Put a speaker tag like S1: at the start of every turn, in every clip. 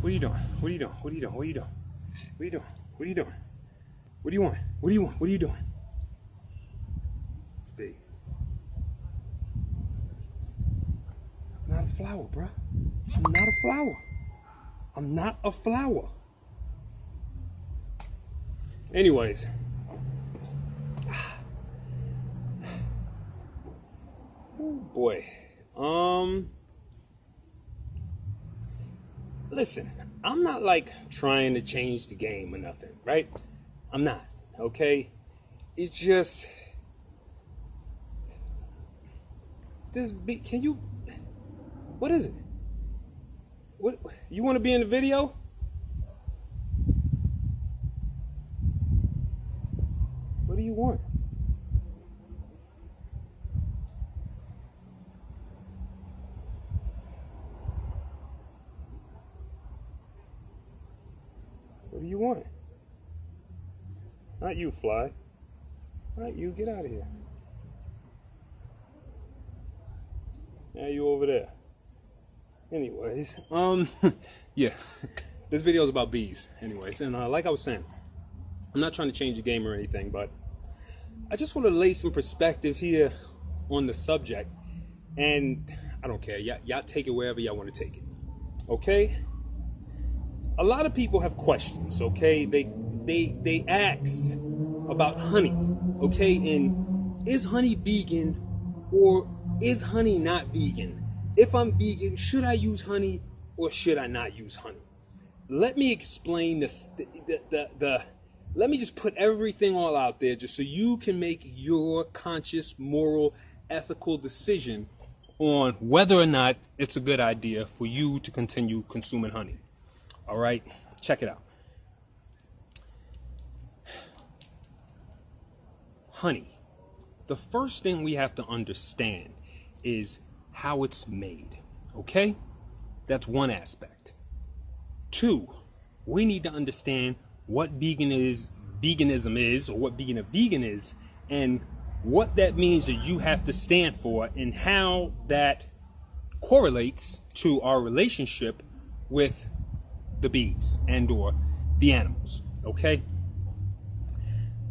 S1: What are you doing? What are you doing? What are you doing? What are you doing? What are you doing? What are you doing? What do you want? What do you want? What are you doing? It's big. I'm not a flower, bro. I'm not a flower. I'm not a flower. Anyways. Oh boy. Listen, I'm not like trying to change the game or nothing, right? I'm not, okay? It's just can you, what is it? What, you want to be in the video? What do you want? What do you want? Not you, fly. Not you, get out of here. Now you over there. Anyways, yeah, this video is about bees. Anyways, and like I was saying, I'm not trying to change the game or anything, but I just want to lay some perspective here on the subject, and I don't care. Y'all take it wherever y'all want to take it. Okay? A lot of people have questions. Okay? They ask about honey. Okay? And is honey vegan or is honey not vegan? If I'm vegan, should I use honey or should I not use honey? Let me explain this. Let me just put everything all out there just so you can make your conscious, moral, ethical decision on whether or not it's a good idea for you to continue consuming honey. All right, check it out. Honey. The first thing we have to understand is how it's made, okay? That's one aspect. Two, we need to understand what veganism is, or what being a vegan is, and what that means that you have to stand for, and how that correlates to our relationship with the bees and or the animals, okay?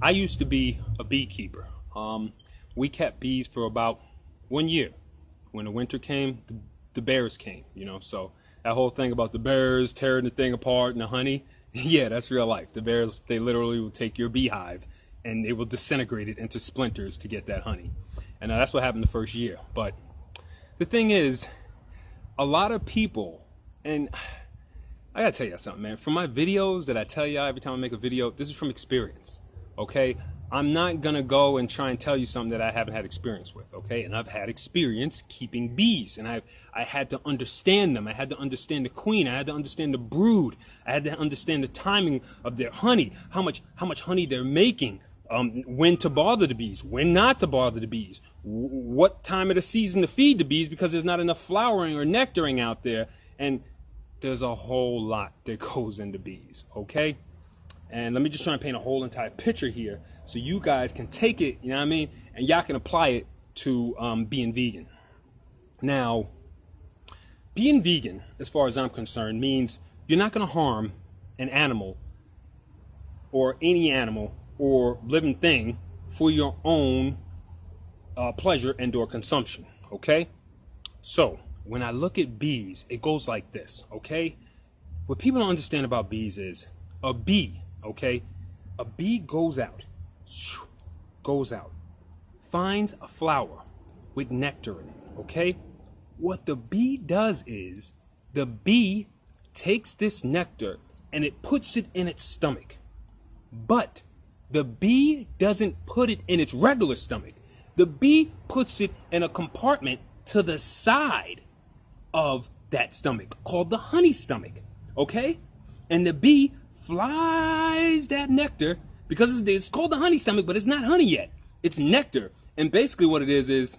S1: I used to be a beekeeper. We kept bees for about 1 year. When the winter came, the bears came, you know, so that whole thing about the bears tearing the thing apart and the honey, yeah, that's real life. The bears, they literally will take your beehive and they will disintegrate it into splinters to get that honey. And that's what happened the first year. But the thing is, a lot of people, and I gotta tell you something, man. From my videos that I tell y'all every time I make a video, this is from experience, okay? I'm not gonna go and try and tell you something that I haven't had experience with, okay? And I've had experience keeping bees, and I had to understand them. I had to understand the queen. I had to understand the brood. I had to understand the timing of their honey, how much honey they're making, when to bother the bees, when not to bother the bees, what time of the season to feed the bees because there's not enough flowering or nectaring out there, and there's a whole lot that goes into bees, okay? And let me just try and paint a whole entire picture here so you guys can take it, you know what I mean, and y'all can apply it to being vegan. Now, being vegan, as far as I'm concerned, means you're not going to harm an animal or any animal or living thing for your own pleasure and or consumption, okay? So, when I look at bees, it goes like this, okay? What people don't understand about bees is a bee, okay? A bee goes out, finds a flower with nectar in it, okay? What the bee does is the bee takes this nectar and it puts it in its stomach. But the bee doesn't put it in its regular stomach. The bee puts it in a compartment to the side of that stomach called the honey stomach, okay? And the bee flies that nectar, because it's called the honey stomach, but it's not honey yet. It's nectar. And basically what it is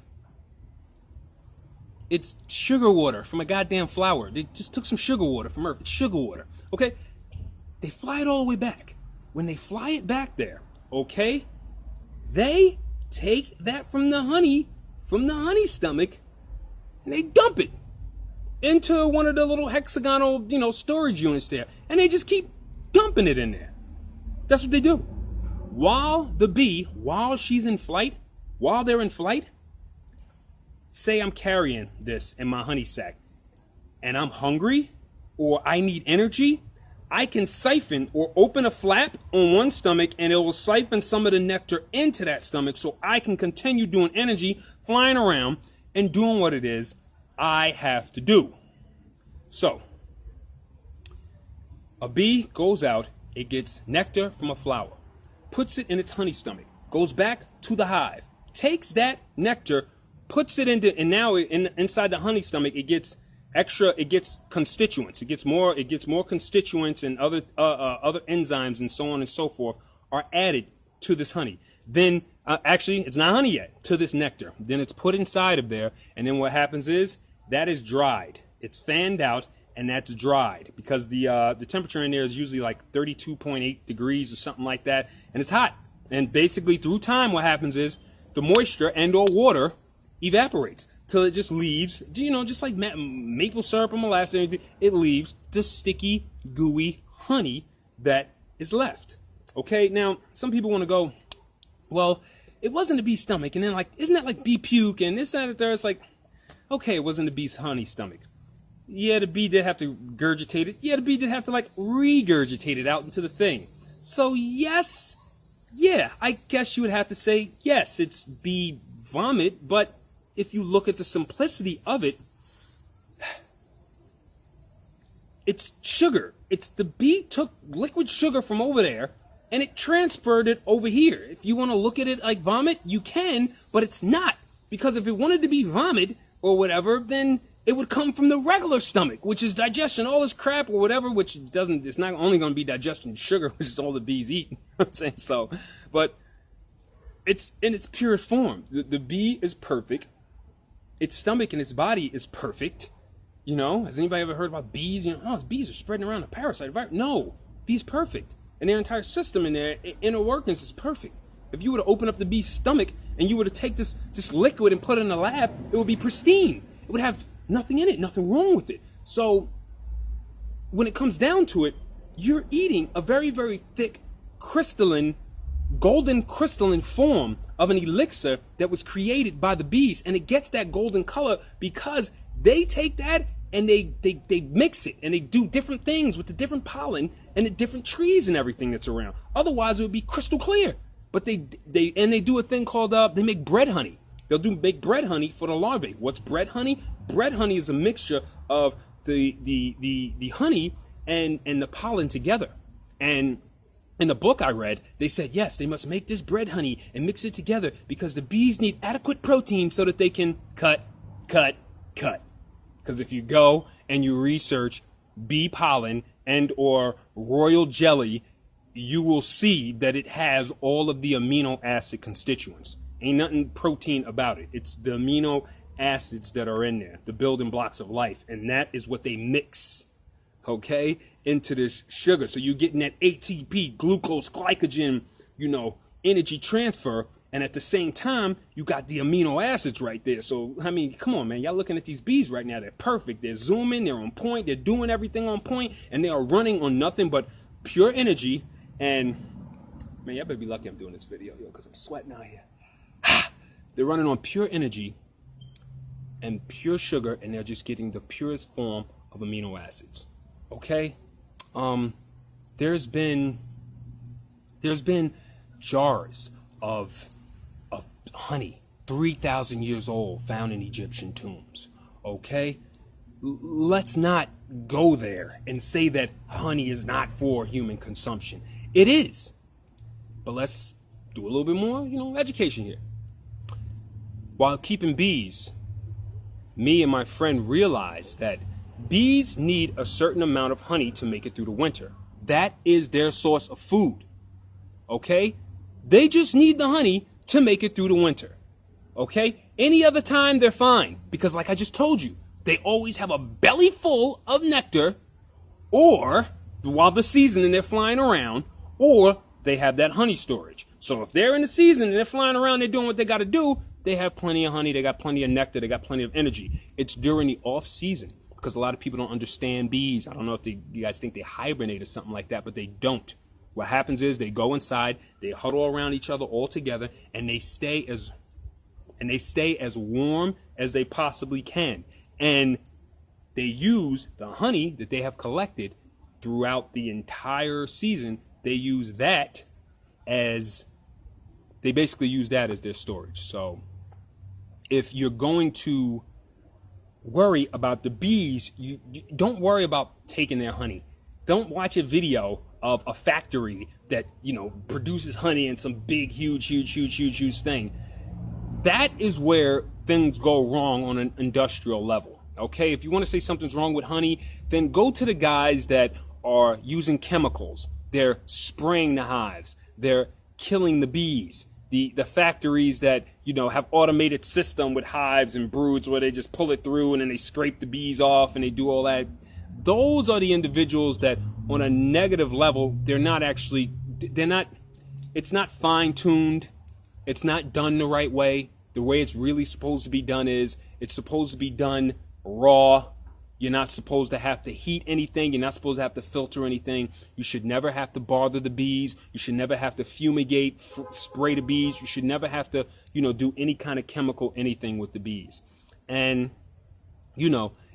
S1: it's sugar water from a goddamn flower. They just took some sugar water from Earth. It's sugar water, okay? They fly it all the way back. When they fly it back there, okay, they take that from the honey stomach, and they dump it into one of the little hexagonal, storage units there. And they just keep dumping it in there. That's what they do. While the bee, while she's in flight, while they're in flight, say I'm carrying this in my honey sac and I'm hungry or I need energy, I can siphon or open a flap on one stomach and it will siphon some of the nectar into that stomach so I can continue doing energy, flying around and doing what it is I have to do. So, a bee goes out, it gets nectar from a flower, puts it in its honey stomach, goes back to the hive, takes that nectar, puts it into, and now inside the honey stomach, it gets constituents. It gets more constituents and other enzymes and so on and so forth are added to this honey. Then, actually, it's not honey yet, to this nectar. Then it's put inside of there, and then what happens is, that is dried. It's fanned out, and that's dried, because the temperature in there is usually like 32.8 degrees or something like that, and it's hot. And basically, through time, what happens is, the moisture and or water evaporates till it just leaves, just like maple syrup or molasses, it leaves the sticky, gooey honey that is left. Okay, now, some people want to go, well, it wasn't the bee's stomach, and then like, isn't that like bee puke, and this, that, and there, it's like, okay, it wasn't the bee's honey stomach. Yeah, the bee did have to regurgitate it. Yeah, the bee did have to like regurgitate it out into the thing. So yes, yeah, I guess you would have to say, yes, it's bee vomit, but if you look at the simplicity of it, it's sugar. It's the bee took liquid sugar from over there and it transferred it over here. If you want to look at it like vomit, you can, but it's not. Because if it wanted to be vomit or whatever, then it would come from the regular stomach, which is digestion, all this crap or whatever, which it's not only going to be digestion sugar, which is all the bees eat. I'm saying so, but it's in its purest form. The bee is perfect. Its stomach and its body is perfect. Has anybody ever heard about bees? Bees are spreading around a parasite virus. No, bees perfect. And their entire system in their inner workings is perfect. If you were to open up the bee's stomach and you were to take this liquid and put it in a lab, it would be pristine. It would have nothing in it, nothing wrong with it. So when it comes down to it, you're eating a very, very thick, golden crystalline form of an elixir that was created by the bees, and it gets that golden color because they take that and they mix it and they do different things with the different pollen and the different trees and everything that's around. Otherwise, it would be crystal clear. But they do a thing called they make bread honey. They'll make bread honey for the larvae. What's bread honey? Bread honey is a mixture of the honey and the pollen together. And in the book I read, they said, yes, they must make this bread honey and mix it together because the bees need adequate protein so that they can cut. Because if you go and you research bee pollen and or royal jelly, you will see that it has all of the amino acid constituents. Ain't nothing protein about it. It's the amino acids that are in there, the building blocks of life, and that is what they mix, okay, into this sugar. So you're getting that ATP, glucose, glycogen, energy transfer, and at the same time, you got the amino acids right there. So, I mean, come on, man. Y'all looking at these bees right now. They're perfect. They're zooming. They're on point. They're doing everything on point, and they are running on nothing but pure energy. And, man, y'all better be lucky I'm doing this video, because I'm sweating out here. They're running on pure energy and pure sugar, and they're just getting the purest form of amino acids. Okay? There's been jars of honey, 3,000 years old, found in Egyptian tombs. Okay? Let's not go there and say that honey is not for human consumption. It is. But let's do a little bit more, education here. While keeping bees, me and my friend realized that bees need a certain amount of honey to make it through the winter. That is their source of food. Okay? They just need the honey to make it through the winter. Okay? Any other time, they're fine. Because like I just told you, they always have a belly full of nectar, or while the season and they're flying around, or they have that honey storage. So if they're in the season and they're flying around, they're doing what they got to do, they have plenty of honey, they got plenty of nectar, they got plenty of energy. It's during the off season because a lot of people don't understand bees. I don't know if you guys think they hibernate or something like that, but they don't. What happens is they go inside, they huddle around each other all together, and they stay as warm as they possibly can. And they use the honey that they have collected throughout the entire season. They basically use that as their storage. So if you're going to worry about the bees, you don't worry about taking their honey. Don't watch a video of a factory that, produces honey in some big, huge thing. That is where things go wrong on an industrial level. Okay, if you want to say something's wrong with honey, then go to the guys that are using chemicals. They're spraying the hives. They're killing the bees. The factories that, have automated system with hives and broods where they just pull it through and then they scrape the bees off and they do all that. Those are the individuals that on a negative level, it's not fine-tuned. It's not done the right way. The way it's really supposed to be done is it's supposed to be done raw. You're not supposed to have to heat anything. You're not supposed to have to filter anything. You should never have to bother the bees. You should never have to fumigate, spray the bees. You should never have to, do any kind of chemical anything with the bees. And,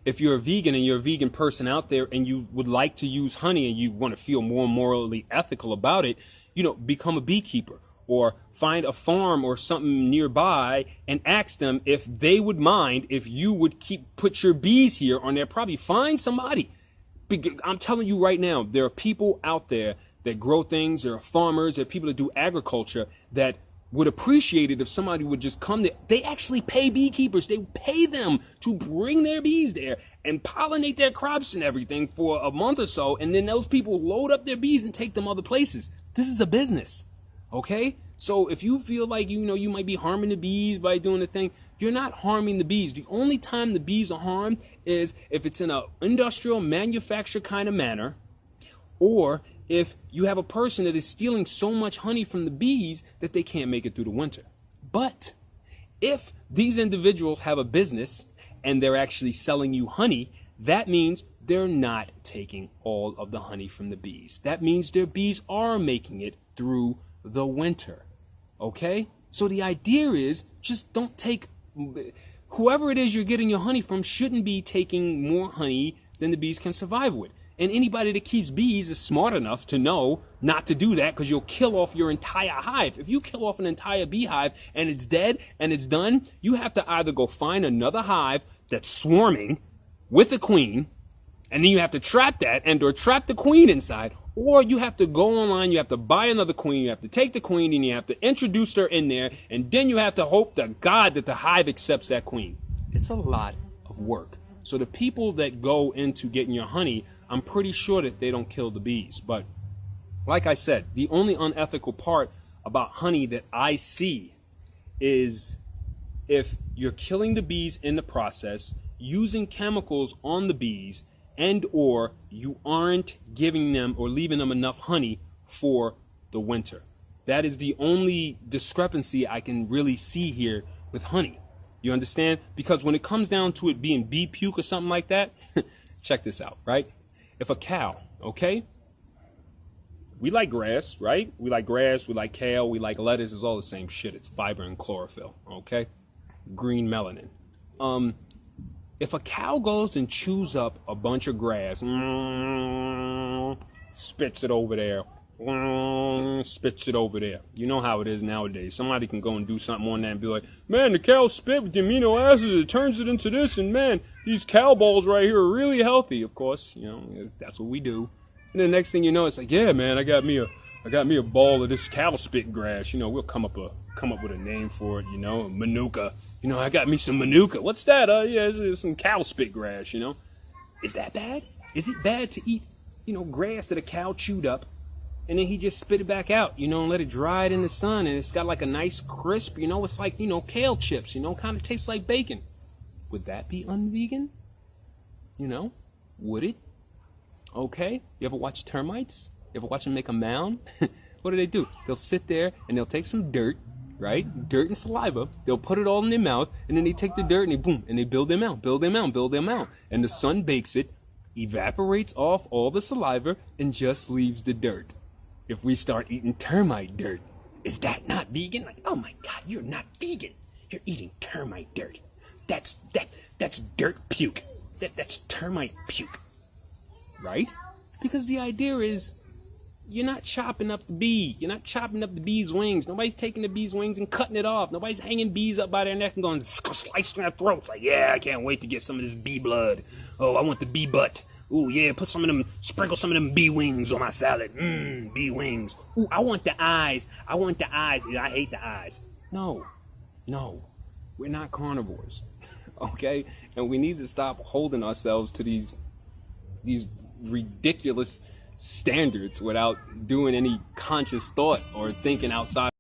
S1: if you're a vegan and you're a vegan person out there and you would like to use honey and you want to feel more morally ethical about it, become a beekeeper or find a farm or something nearby and ask them if they would mind if you would put your bees here on their property. Find somebody. I'm telling you right now, there are people out there that grow things. There are farmers. There are people that do agriculture that would appreciate it if somebody would just come there. They actually pay beekeepers. They pay them to bring their bees there and pollinate their crops and everything for a month or so. And then those people load up their bees and take them other places. This is a business. Okay? So if you feel like, you might be harming the bees by doing the thing, you're not harming the bees. The only time the bees are harmed is if it's in an industrial manufacture kind of manner, or if you have a person that is stealing so much honey from the bees that they can't make it through the winter. But if these individuals have a business and they're actually selling you honey, that means they're not taking all of the honey from the bees. That means their bees are making it through the winter. Okay? So the idea is just don't take, whoever it is you're getting your honey from shouldn't be taking more honey than the bees can survive with. And anybody that keeps bees is smart enough to know not to do that because you'll kill off your entire hive. If you kill off an entire beehive and it's dead and it's done, you have to either go find another hive that's swarming with a queen, and then you have to trap that or trap the queen inside, or you have to go online, you have to buy another queen, you have to take the queen and you have to introduce her in there, and then you have to hope to God that the hive accepts that queen. It's a lot of work. So the people that go into getting your honey, I'm pretty sure that they don't kill the bees. But like I said, the only unethical part about honey that I see is if you're killing the bees in the process, using chemicals on the bees, and or you aren't giving them or leaving them enough honey for the winter. That is the only discrepancy I can really see here with honey. You understand? Because when it comes down to it being bee puke or something like that, check this out, right? If a cow, okay? We like grass, right? We like grass, we like kale, we like lettuce. It's all the same shit. It's fiber and chlorophyll, okay? Green melanin. If a cow goes and chews up a bunch of grass, spits it over there, spits it over there. You know how it is nowadays. Somebody can go and do something on that and be like, man, the cow spit with the amino acids, it turns it into this, and man, these cow balls right here are really healthy. Of course, that's what we do. And the next thing you know, it's like, yeah, man, I got me a ball of this cow spit grass. We'll come up with a name for it. Manuka. I got me some manuka. What's that? Yeah, it's some cow spit grass. Is that bad? Is it bad to eat, grass that a cow chewed up, and then he just spit it back out, and let it dry it in the sun, and it's got like a nice crisp, it's like, kale chips, kind of tastes like bacon. Would that be unvegan? Would it? Okay. You ever watch termites? You ever watch them make a mound? What do? They'll sit there and they'll take some dirt, right? Dirt and saliva. They'll put it all in their mouth, and then they take the dirt and they boom, and they build their mouth, build their mouth, build their mouth. And the sun bakes it, evaporates off all the saliva, and just leaves the dirt. If we start eating termite dirt, is that not vegan? Like, oh my God, you're not vegan. You're eating termite dirt. That's dirt puke. That's termite puke, right? Because the idea is, you're not chopping up the bee. You're not chopping up the bee's wings. Nobody's taking the bee's wings and cutting it off. Nobody's hanging bees up by their neck and going slicing their throats. Like, yeah, I can't wait to get some of this bee blood. Oh, I want the bee butt. Ooh, yeah, sprinkle some of them bee wings on my salad. Bee wings. Ooh, I want the eyes. Yeah, I hate the eyes. No, we're not carnivores, okay? And we need to stop holding ourselves to these ridiculous standards without doing any conscious thought or thinking outside.